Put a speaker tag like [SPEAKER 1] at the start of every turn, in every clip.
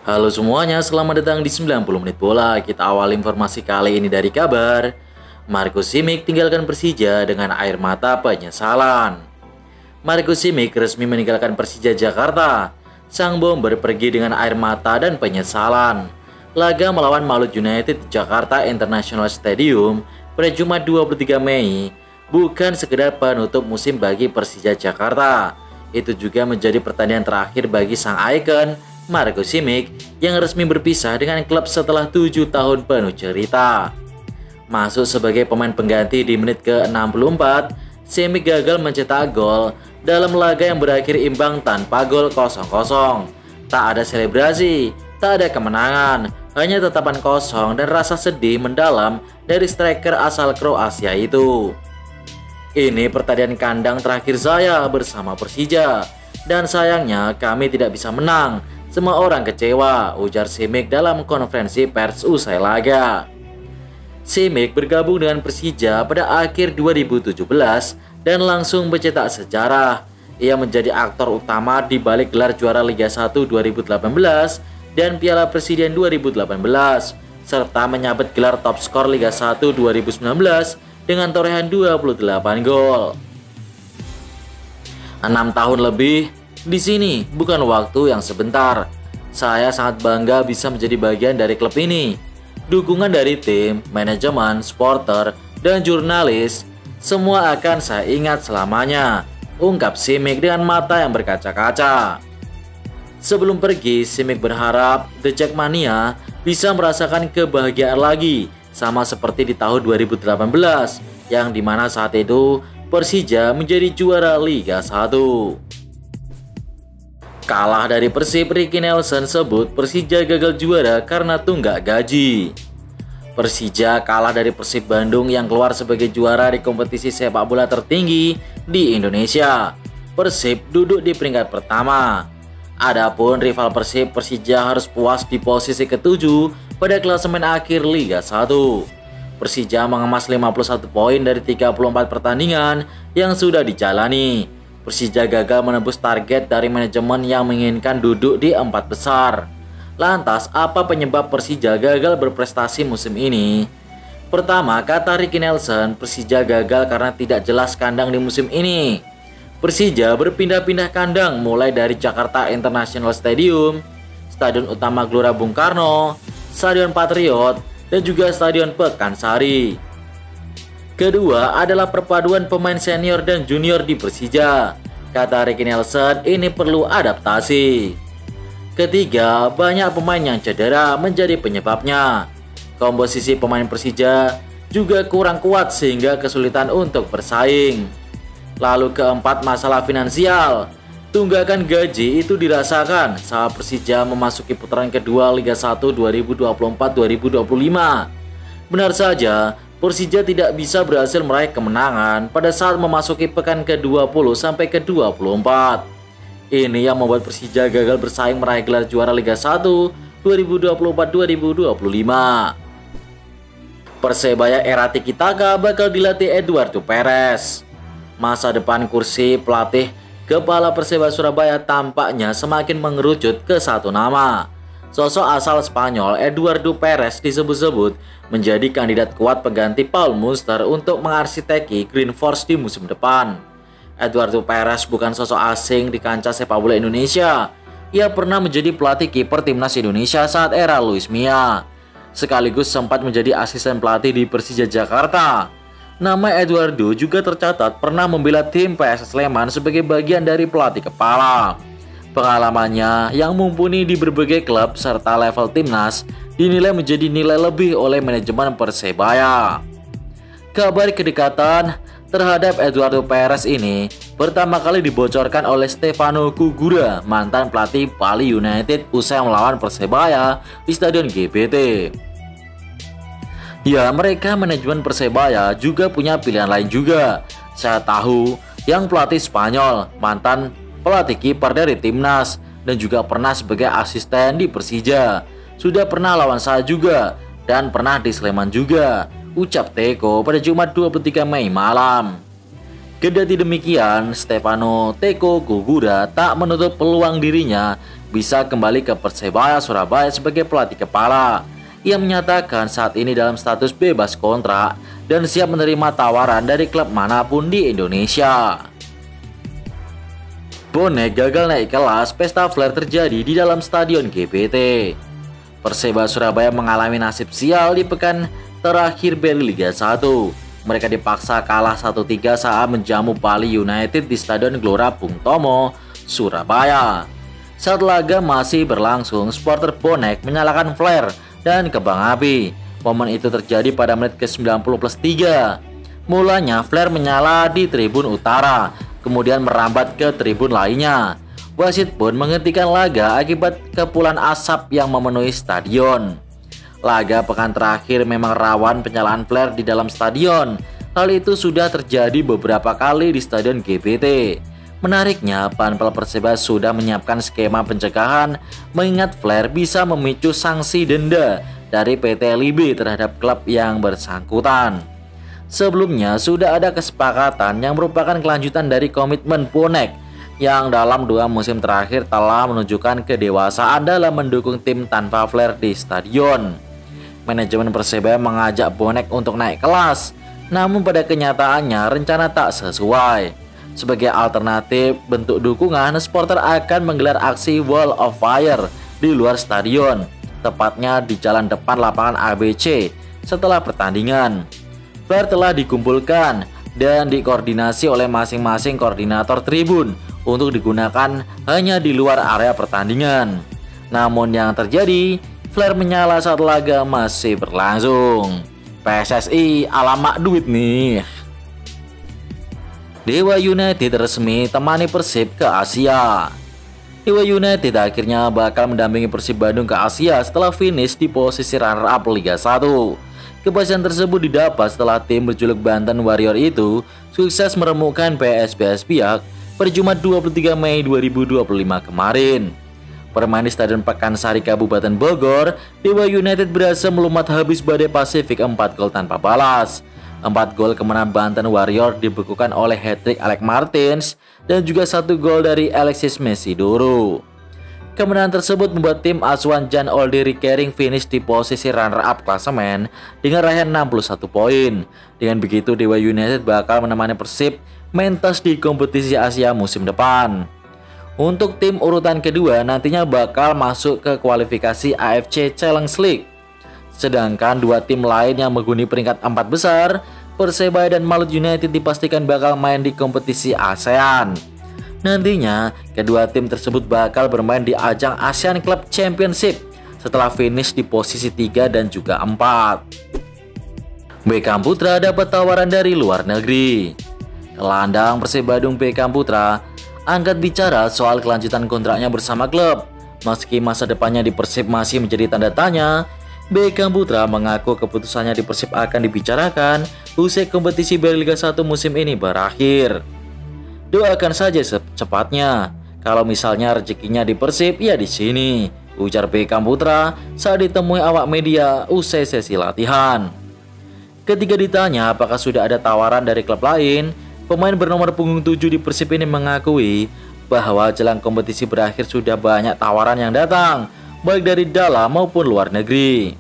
[SPEAKER 1] Halo semuanya, selamat datang di 90 menit bola. Kita awal informasi kali ini dari kabar Marco Simic tinggalkan Persija dengan air mata penyesalan. Marco Simic resmi meninggalkan Persija Jakarta. Sang bomber pergi dengan air mata dan penyesalan. Laga melawan Malut United di Jakarta International Stadium pada Jumat 23 Mei bukan sekedar penutup musim bagi Persija Jakarta. Itu juga menjadi pertandingan terakhir bagi sang ikon Marco Simic yang resmi berpisah dengan klub setelah 7 tahun penuh cerita. Masuk sebagai pemain pengganti di menit ke-64, Simic gagal mencetak gol dalam laga yang berakhir imbang tanpa gol 0-0. Tak ada selebrasi, tak ada kemenangan, hanya tatapan kosong dan rasa sedih mendalam dari striker asal Kroasia itu. Ini pertandingan kandang terakhir saya bersama Persija, dan sayangnya kami tidak bisa menang. Semua orang kecewa, ujar Simic dalam konferensi pers usai laga. Simic bergabung dengan Persija pada akhir 2017 dan langsung mencetak sejarah. Ia menjadi aktor utama di balik gelar juara Liga 1 2018 dan Piala Presiden 2018, serta menyabet gelar top skor Liga 1 2019 dengan torehan 28 gol. 6 tahun lebih di sini bukan waktu yang sebentar. Saya sangat bangga bisa menjadi bagian dari klub ini. Dukungan dari tim, manajemen, supporter, dan jurnalis, semua akan saya ingat selamanya, ungkap Simic dengan mata yang berkaca-kaca. Sebelum pergi, Simic berharap The Jackmania bisa merasakan kebahagiaan lagi, sama seperti di tahun 2018, yang dimana saat itu Persija menjadi juara Liga 1. Kalah dari Persib, Ricky Nelson sebut Persija gagal juara karena tunggak gaji. Persija kalah dari Persib Bandung yang keluar sebagai juara di kompetisi sepak bola tertinggi di Indonesia. Persib duduk di peringkat pertama. Adapun rival Persib, Persija harus puas di posisi ke-7 pada klasemen akhir Liga 1. Persija mengemas 51 poin dari 34 pertandingan yang sudah dijalani. Persija gagal menembus target dari manajemen yang menginginkan duduk di 4 besar. Lantas, apa penyebab Persija gagal berprestasi musim ini? Pertama, kata Ricky Nelson, Persija gagal karena tidak jelas kandang di musim ini. Persija berpindah-pindah kandang mulai dari Jakarta International Stadium, Stadion Utama Gelora Bung Karno, Stadion Patriot, dan juga Stadion Pekansari. Kedua adalah perpaduan pemain senior dan junior di Persija. Kata Ricky Nelson, ini perlu adaptasi. Ketiga, banyak pemain yang cedera menjadi penyebabnya. Komposisi pemain Persija juga kurang kuat sehingga kesulitan untuk bersaing. Lalu keempat, masalah finansial. Tunggakan gaji itu dirasakan saat Persija memasuki putaran kedua Liga 1 2024-2025. Benar saja, Persija tidak bisa berhasil meraih kemenangan pada saat memasuki pekan ke-20 sampai ke-24. Ini yang membuat Persija gagal bersaing meraih gelar juara Liga 1 2024-2025. Persebaya era Tiki Taka bakal dilatih Eduardo Perez. Masa depan kursi pelatih kepala Persebaya Surabaya tampaknya semakin mengerucut ke satu nama. Sosok asal Spanyol Eduardo Perez disebut-sebut menjadi kandidat kuat pengganti Paul Munster untuk mengarsiteki Green Force di musim depan. Eduardo Perez bukan sosok asing di kancah sepak bola Indonesia. Ia pernah menjadi pelatih kiper timnas Indonesia saat era Luis Mia. Sekaligus sempat menjadi asisten pelatih di Persija Jakarta. Nama Eduardo juga tercatat pernah membela tim PSS Sleman sebagai bagian dari pelatih kepala. Pengalamannya yang mumpuni di berbagai klub serta level timnas dinilai menjadi nilai lebih oleh manajemen Persebaya. Kabar kedekatan terhadap Eduardo Perez ini pertama kali dibocorkan oleh Stefano Cugura, mantan pelatih Bali United usai melawan Persebaya di Stadion GBT. Ya, mereka manajemen Persebaya juga punya pilihan lain juga. Saya tahu yang pelatih Spanyol, mantan pelatih kiper dari timnas, dan juga pernah sebagai asisten di Persija. Sudah pernah lawan saya juga, dan pernah di Sleman juga, ucap Teko pada Jumat 23 Mei malam. Kendati demikian, Stefano Teko Cugura tak menutup peluang dirinya bisa kembali ke Persebaya Surabaya sebagai pelatih kepala. Ia menyatakan saat ini dalam status bebas kontrak dan siap menerima tawaran dari klub manapun di Indonesia. Bonek gagal naik kelas, pesta flare terjadi di dalam stadion GBT. Persebaya Surabaya mengalami nasib sial di pekan terakhir dari Liga 1. Mereka dipaksa kalah 1-3 saat menjamu Bali United di Stadion Gelora Bung Tomo, Surabaya. Saat laga masih berlangsung, supporter bonek menyalakan flare dan kembang api. Momen itu terjadi pada menit ke-90+3. Mulanya flare menyala di tribun utara, kemudian merambat ke tribun lainnya. Wasit pun menghentikan laga akibat kepulan asap yang memenuhi stadion. Laga pekan terakhir memang rawan penyalaan flare di dalam stadion. Hal itu sudah terjadi beberapa kali di stadion GBT. Menariknya, Panpel Persebaya sudah menyiapkan skema pencegahan mengingat flare bisa memicu sanksi denda dari PT LIB terhadap klub yang bersangkutan. Sebelumnya sudah ada kesepakatan yang merupakan kelanjutan dari komitmen bonek yang dalam 2 musim terakhir telah menunjukkan kedewasaan dalam mendukung tim tanpa flare di stadion. Manajemen Persebaya mengajak bonek untuk naik kelas, namun pada kenyataannya rencana tak sesuai. Sebagai alternatif bentuk dukungan, supporter akan menggelar aksi Wall of Fire di luar stadion, tepatnya di jalan depan lapangan ABC setelah pertandingan. Flare telah dikumpulkan dan dikoordinasi oleh masing-masing koordinator tribun untuk digunakan hanya di luar area pertandingan. Namun yang terjadi, flare menyala saat laga masih berlangsung. PSSI alamak duit nih. Dewa United resmi temani Persib ke Asia. Dewa United akhirnya bakal mendampingi Persib Bandung ke Asia setelah finish di posisi runner-up Liga 1. Kepastian tersebut didapat setelah tim berjuluk Banten Warrior itu sukses meremukkan PSBS Biak pada Jumat 23 Mei 2025 kemarin. Bermain di Stadion Pakansari Kabupaten Bogor, Dewa United berhasil melumat habis Badai Pasifik 4 gol tanpa balas. 4 gol kemenangan Banten Warrior dibekukan oleh hat-trick Alex Martins dan juga 1 gol dari Alexis Mesidoro. Kemenangan tersebut membuat tim asuhan Jan Oldiri Kering finish di posisi runner-up klasemen dengan raihan 61 poin. Dengan begitu, Dewa United bakal menemani Persib mentas di kompetisi Asia musim depan. Untuk tim urutan kedua nantinya bakal masuk ke kualifikasi AFC Challenge League. Sedangkan 2 tim lain yang menghuni peringkat 4 besar, Persebaya dan Malut United dipastikan bakal main di kompetisi ASEAN. Nantinya, kedua tim tersebut bakal bermain di ajang ASEAN Club Championship setelah finish di posisi 3 dan juga 4. Beckham Putra dapat tawaran dari luar negeri. Gelandang Persib Bandung Beckham Putra angkat bicara soal kelanjutan kontraknya bersama klub. Meski masa depannya di Persib masih menjadi tanda tanya, Beckham Putra mengaku keputusannya di Persib akan dibicarakan usai kompetisi Liga 1 musim ini berakhir. Doakan saja secepatnya. Kalau misalnya rezekinya di Persib, ya di sini, ujar Beckham Putra saat ditemui awak media usai sesi latihan. Ketika ditanya apakah sudah ada tawaran dari klub lain, pemain bernomor punggung 7 di Persib ini mengakui bahwa jelang kompetisi berakhir sudah banyak tawaran yang datang, baik dari dalam maupun luar negeri.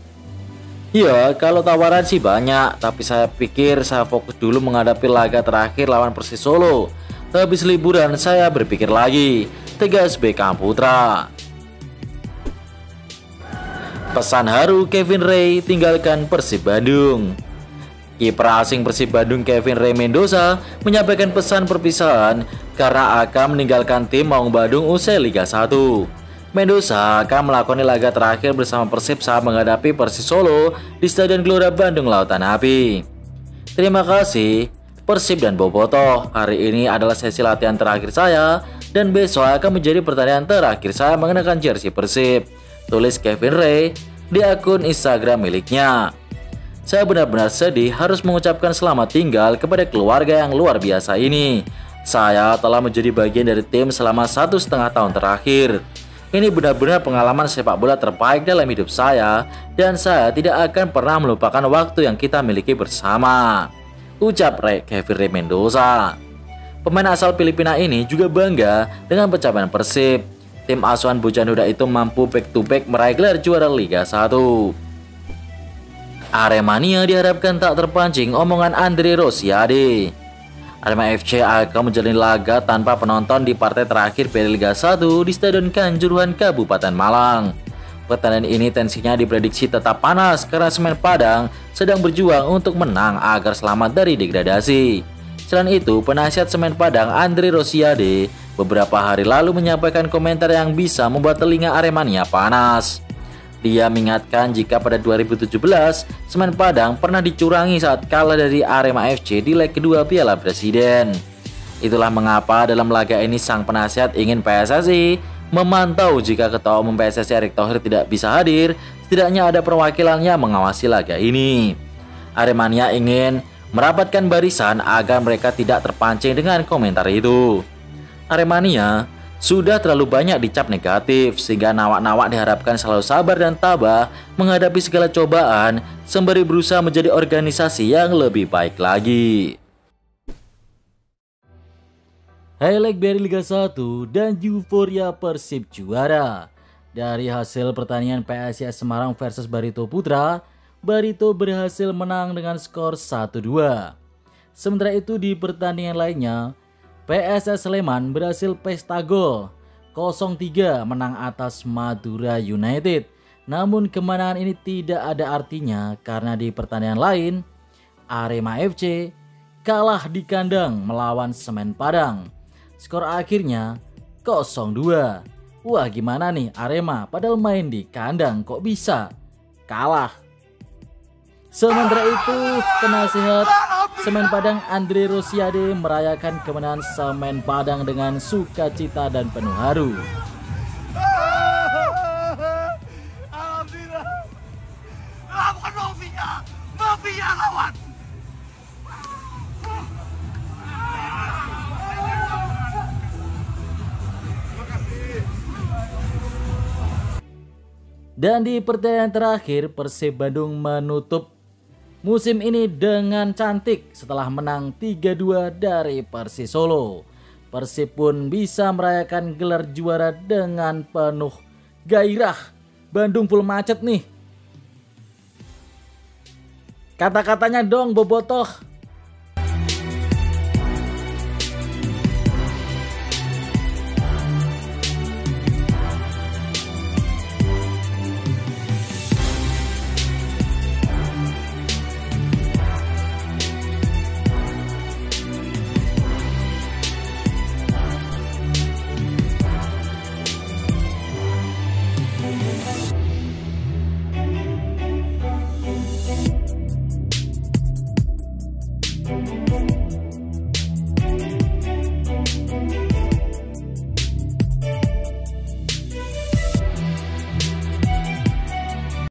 [SPEAKER 1] Ya, kalau tawaran sih banyak, tapi saya pikir saya fokus dulu menghadapi laga terakhir lawan Persis Solo. Habis liburan saya berpikir lagi, tegas Beckham Putra. Pesan haru Kevin Ray tinggalkan Persib Bandung. Kiper asing Persib Bandung Kevin Ray Mendoza menyampaikan pesan perpisahan karena akan meninggalkan tim Maung Bandung usai Liga 1. Mendoza akan melakoni laga terakhir bersama Persib saat menghadapi Persis Solo di Stadion Gelora Bandung Lautan Api. Terima kasih Persib dan Bobotoh. Hari ini adalah sesi latihan terakhir saya dan besok akan menjadi pertandingan terakhir saya mengenakan jersey Persib, tulis Kevin Ray di akun Instagram miliknya. Saya benar-benar sedih harus mengucapkan selamat tinggal kepada keluarga yang luar biasa ini. Saya telah menjadi bagian dari tim selama 1,5 tahun terakhir. Ini benar-benar pengalaman sepak bola terbaik dalam hidup saya dan saya tidak akan pernah melupakan waktu yang kita miliki bersama, ucap Kevin Ray Mendoza. Pemain asal Filipina ini juga bangga dengan pencapaian Persib. tim asuhan Bojan Huda itu mampu back to back meraih gelar juara Liga 1. Aremania diharapkan tak terpancing omongan Andre Rosiade. Arema FC akan menjalani laga tanpa penonton di partai terakhir Piala Liga 1 di Stadion Kanjuruhan Kabupaten Malang. Pertandingan ini tensinya diprediksi tetap panas karena Semen Padang sedang berjuang untuk menang agar selamat dari degradasi. Selain itu, penasihat Semen Padang Andre Rosiade beberapa hari lalu menyampaikan komentar yang bisa membuat telinga Aremania panas. Dia mengingatkan jika pada 2017 Semen Padang pernah dicurangi saat kalah dari Arema FC di leg kedua Piala Presiden. Itulah mengapa dalam laga ini sang penasihat ingin PSSI memantau jika Ketua Umum PSSI Erick Thohir tidak bisa hadir, setidaknya ada perwakilan yang mengawasi laga ini. Aremania ingin merapatkan barisan agar mereka tidak terpancing dengan komentar itu. Aremania sudah terlalu banyak dicap negatif sehingga nawak-nawak diharapkan selalu sabar dan tabah menghadapi segala cobaan sembari berusaha menjadi organisasi yang lebih baik lagi. Highlight dari Liga 1 dan euforia Persib juara. Dari hasil pertandingan PSIS Semarang versus Barito Putra, Barito berhasil menang dengan skor 1-2. Sementara itu di pertandingan lainnya, PSS Sleman berhasil pesta gol 0-3 menang atas Madura United. Namun kemenangan ini tidak ada artinya karena di pertandingan lain, Arema FC kalah di kandang melawan Semen Padang. Skor akhirnya 0-2. Wah, gimana nih Arema padahal main di kandang kok bisa kalah. Sementara itu, penasihat Semen Padang Andre Rosiade merayakan kemenangan Semen Padang dengan sukacita dan penuh haru.
[SPEAKER 2] Alhamdulillah. Bukan mafia lawan.
[SPEAKER 1] Dan di pertandingan terakhir, Persib Bandung menutup musim ini dengan cantik setelah menang 3-2 dari Persis Solo. Persib pun bisa merayakan gelar juara dengan penuh gairah. Bandung full macet nih. Kata-katanya dong Bobotoh.